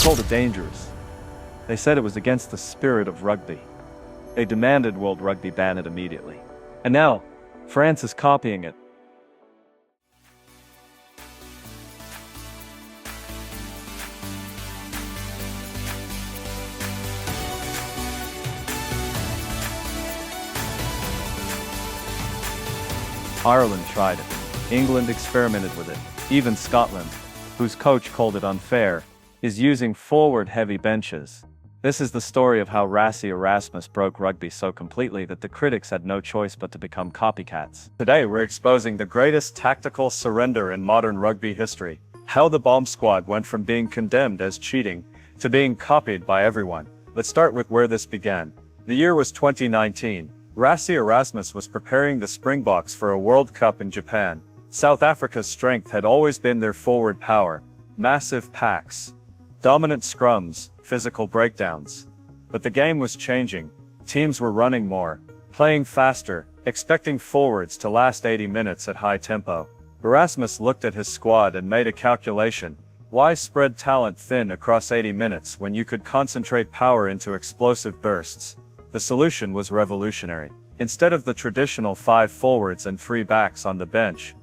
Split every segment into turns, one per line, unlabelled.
called it dangerous. They said it was against the spirit of rugby. They demanded World Rugby ban it immediately. And now, France is copying it. Ireland tried it. England experimented with it. Even Scotland, whose coach called it unfair, is using forward-heavy benches. This is the story of how Rassie Erasmus broke rugby so completely that the critics had no choice but to become copycats. Today we're exposing the greatest tactical surrender in modern rugby history. How the bomb squad went from being condemned as cheating to being copied by everyone. Let's start with where this began. The year was 2019. Rassie Erasmus was preparing the Springboks for a World Cup in Japan. South Africa's strength had always been their forward power. Massive packs, dominant scrums, physical breakdowns. But the game was changing. Teams were running more, playing faster, expecting forwards to last 80 minutes at high tempo. Erasmus looked at his squad and made a calculation. Why spread talent thin across 80 minutes when you could concentrate power into explosive bursts? The solution was revolutionary. Instead of the traditional 5 forwards and 3 backs on the bench,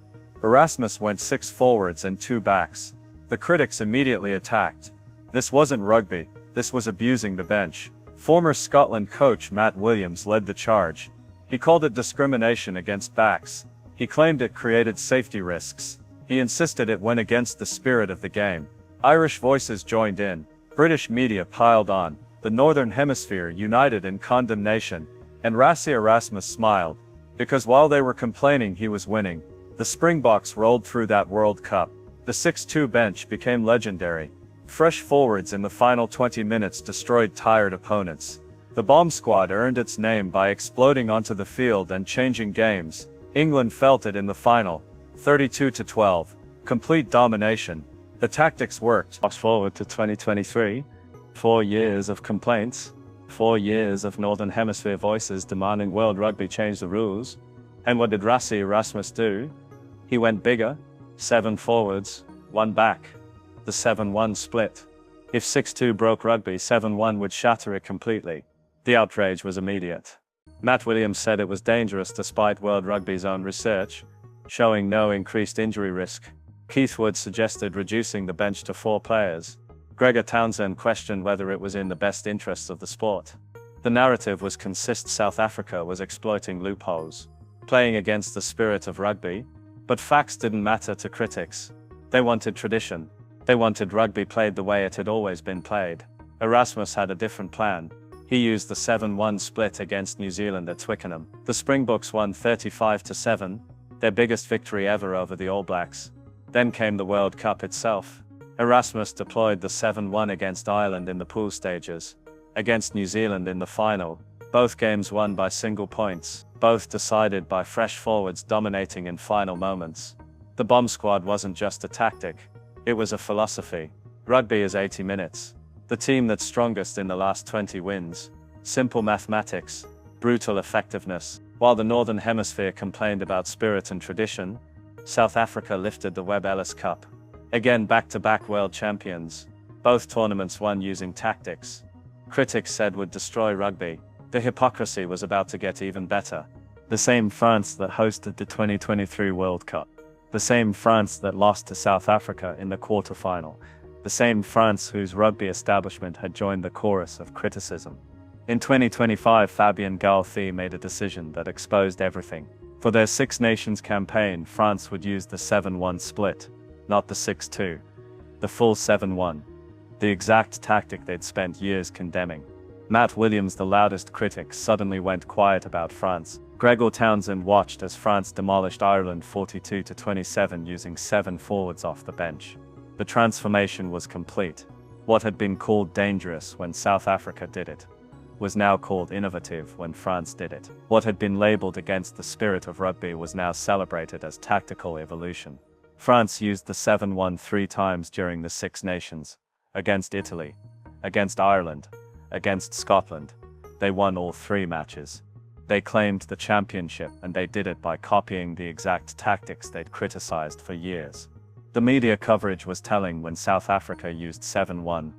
Erasmus went 6 forwards and 2 backs. The critics immediately attacked. This wasn't rugby, this was abusing the bench. Former Scotland coach Matt Williams led the charge. He called it discrimination against backs. He claimed it created safety risks. He insisted it went against the spirit of the game. Irish voices joined in. British media piled on. The Northern Hemisphere united in condemnation. And Rassie Erasmus smiled. Because while they were complaining he was winning, the Springboks rolled through that World Cup. The 6-2 bench became legendary. Fresh forwards in the final 20 minutes destroyed tired opponents. The bomb squad earned its name by exploding onto the field and changing games. England felt it in the final, 32-12. Complete domination. The tactics worked.
Fast forward to 2023, 4 years of complaints, 4 years of Northern Hemisphere voices demanding World Rugby change the rules. And what did Rassie Erasmus do? He went bigger, 7 forwards, 1 back. The 7-1 split. If 6-2 broke rugby, 7-1 would shatter it completely. The outrage was immediate. Matt Williams said it was dangerous despite World Rugby's own research, showing no increased injury risk. Keith Wood suggested reducing the bench to 4 players. Gregor Townsend questioned whether it was in the best interests of the sport. The narrative was consistent. South Africa was exploiting loopholes, playing against the spirit of rugby, but facts didn't matter to critics. They wanted tradition. They wanted rugby played the way it had always been played. Erasmus had a different plan. He used the 7-1 split against New Zealand at Twickenham. The Springboks won 35-7, their biggest victory ever over the All Blacks. Then came the World Cup itself. Erasmus deployed the 7-1 against Ireland in the pool stages, against New Zealand in the final. Both games won by single points, both decided by fresh forwards dominating in final moments. The bomb squad wasn't just a tactic. It was a philosophy. Rugby is 80 minutes. The team that's strongest in the last 20 wins. Simple mathematics, brutal effectiveness. While the Northern Hemisphere complained about spirit and tradition, South Africa lifted the Webb Ellis Cup. Again back-to-back world champions. Both tournaments won using tactics critics said would destroy rugby. The hypocrisy was about to get even better. The same France that hosted the 2023 World Cup. The same France that lost to South Africa in the quarterfinal. The same France whose rugby establishment had joined the chorus of criticism. In 2025, Fabien Galthié made a decision that exposed everything. For their Six Nations campaign, France would use the 7-1 split, not the 6-2. The full 7-1. The exact tactic they'd spent years condemning. Matt Williams, the loudest critic, suddenly went quiet about France. Gregor Townsend watched as France demolished Ireland 42-27 using 7 forwards off the bench. The transformation was complete. What had been called dangerous when South Africa did it was now called innovative when France did it. What had been labeled against the spirit of rugby was now celebrated as tactical evolution. France used the 7-1 3 times during the Six Nations. Against Italy, against Ireland, against Scotland. They won all 3 matches. They claimed the championship, and they did it by copying the exact tactics they'd criticized for years. The media coverage was telling when South Africa used 7-1.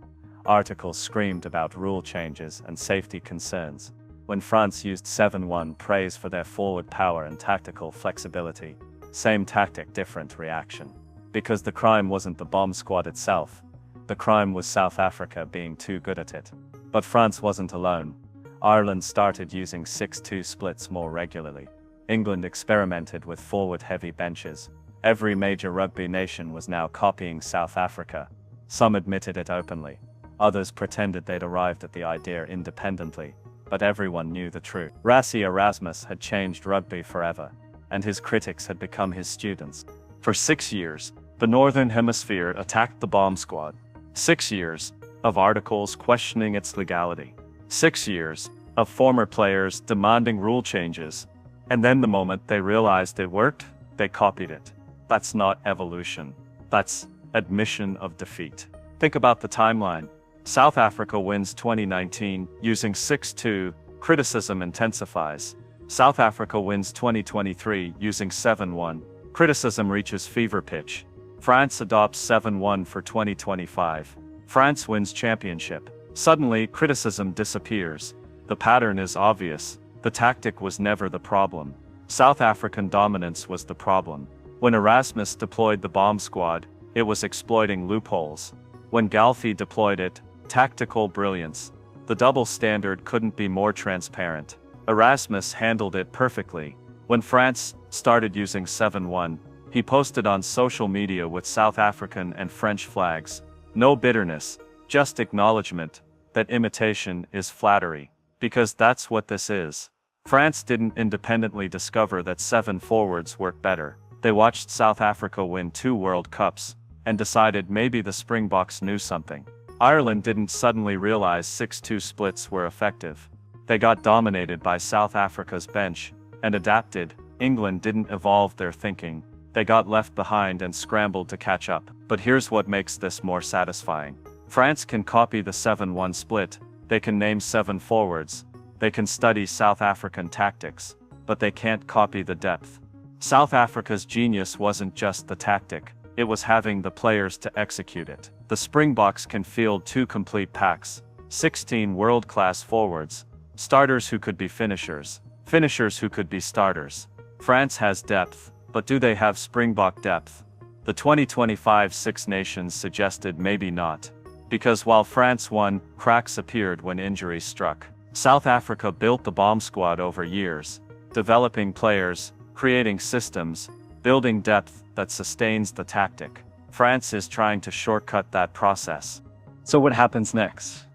Articles screamed about rule changes and safety concerns. When France used 7-1, praise for their forward power and tactical flexibility. Same tactic, different reaction. Because the crime wasn't the bomb squad itself. The crime was South Africa being too good at it. But France wasn't alone. Ireland started using 6-2 splits more regularly. England experimented with forward-heavy benches. Every major rugby nation was now copying South Africa. Some admitted it openly. Others pretended they'd arrived at the idea independently. But everyone knew the truth. Rassie Erasmus had changed rugby forever, and his critics had become his students. For 6 years, the Northern Hemisphere attacked the bomb squad. 6 years of articles questioning its legality. 6 years of former players demanding rule changes. And then the moment they realized it worked, they copied it. That's not evolution. That's admission of defeat. Think about the timeline. South Africa wins 2019 using 6-2, criticism intensifies. South Africa wins 2023 using 7-1, criticism reaches fever pitch. France adopts 7-1 for 2025. France wins championship. Suddenly, criticism disappears. The pattern is obvious. The tactic was never the problem. South African dominance was the problem. When Erasmus deployed the bomb squad, it was exploiting loopholes. When Galfi deployed it, tactical brilliance. The double standard couldn't be more transparent. Erasmus handled it perfectly. When France started using 7-1, he posted on social media with South African and French flags. No bitterness, just acknowledgement that imitation is flattery. Because that's what this is. France didn't independently discover that 7 forwards work better. They watched South Africa win 2 World Cups, and decided maybe the Springboks knew something. Ireland didn't suddenly realize 6-2 splits were effective. They got dominated by South Africa's bench, and adapted. England didn't evolve their thinking. They got left behind and scrambled to catch up. But here's what makes this more satisfying. France can copy the 7-1 split, they can name 7 forwards, they can study South African tactics, but they can't copy the depth. South Africa's genius wasn't just the tactic, it was having the players to execute it. The Springboks can field 2 complete packs, 16 world-class forwards, starters who could be finishers, finishers who could be starters. France has depth, but do they have Springbok depth? The 2025 Six Nations suggested maybe not. Because while France won, cracks appeared when injuries struck. South Africa built the bomb squad over years, developing players, creating systems, building depth that sustains the tactic. France is trying to shortcut that process.
So what happens next?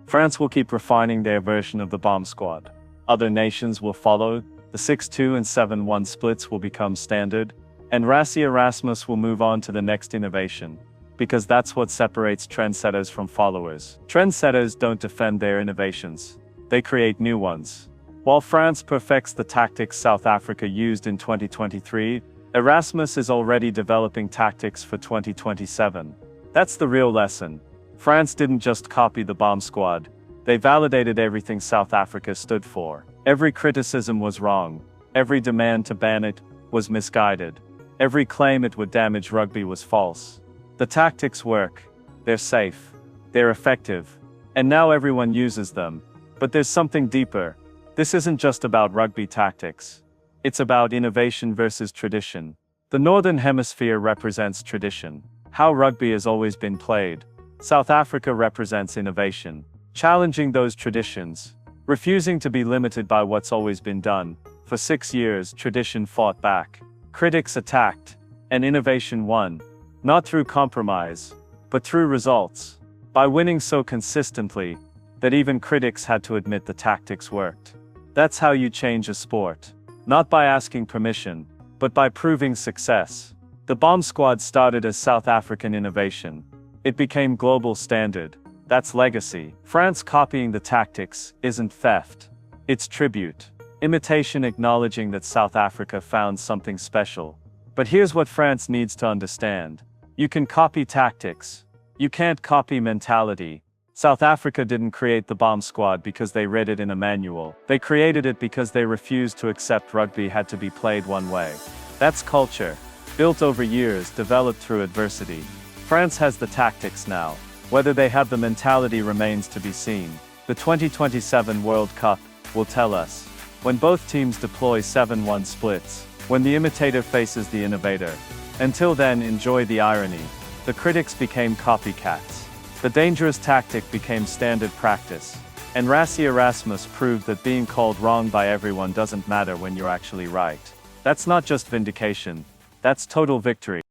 France will keep refining their version of the bomb squad. Other nations will follow, the 6-2 and 7-1 splits will become standard, and Rassie Erasmus will move on to the next innovation. Because that's what separates trendsetters from followers. Trendsetters don't defend their innovations, they create new ones. While France perfects the tactics South Africa used in 2023, Erasmus is already developing tactics for 2027. That's the real lesson. France didn't just copy the bomb squad, they validated everything South Africa stood for. Every criticism was wrong, every demand to ban it was misguided, every claim it would damage rugby was false. The tactics work, they're safe, they're effective, and now everyone uses them. But there's something deeper. This isn't just about rugby tactics. It's about innovation versus tradition. The Northern Hemisphere represents tradition, how rugby has always been played. South Africa represents innovation, challenging those traditions, refusing to be limited by what's always been done. For 6 years, tradition fought back. Critics attacked, and innovation won. Not through compromise, but through results. By winning so consistently, that even critics had to admit the tactics worked. That's how you change a sport. Not by asking permission, but by proving success. The bomb squad started as South African innovation. It became global standard. That's legacy. France copying the tactics isn't theft. It's tribute. Imitation acknowledging that South Africa found something special. But here's what France needs to understand. You can copy tactics. You can't copy mentality. South Africa didn't create the bomb squad because they read it in a manual. They created it because they refused to accept rugby had to be played one way. That's culture. Built over years, developed through adversity. France has the tactics now.
Whether they have the mentality remains to be seen. The 2027 World Cup will tell us. When both teams deploy 7-1 splits, when the imitator faces the innovator. Until then, enjoy the irony. The critics became copycats. The dangerous tactic became standard practice. And Rassie Erasmus proved that being called wrong by everyone doesn't matter when you're actually right. That's not just vindication, that's total victory.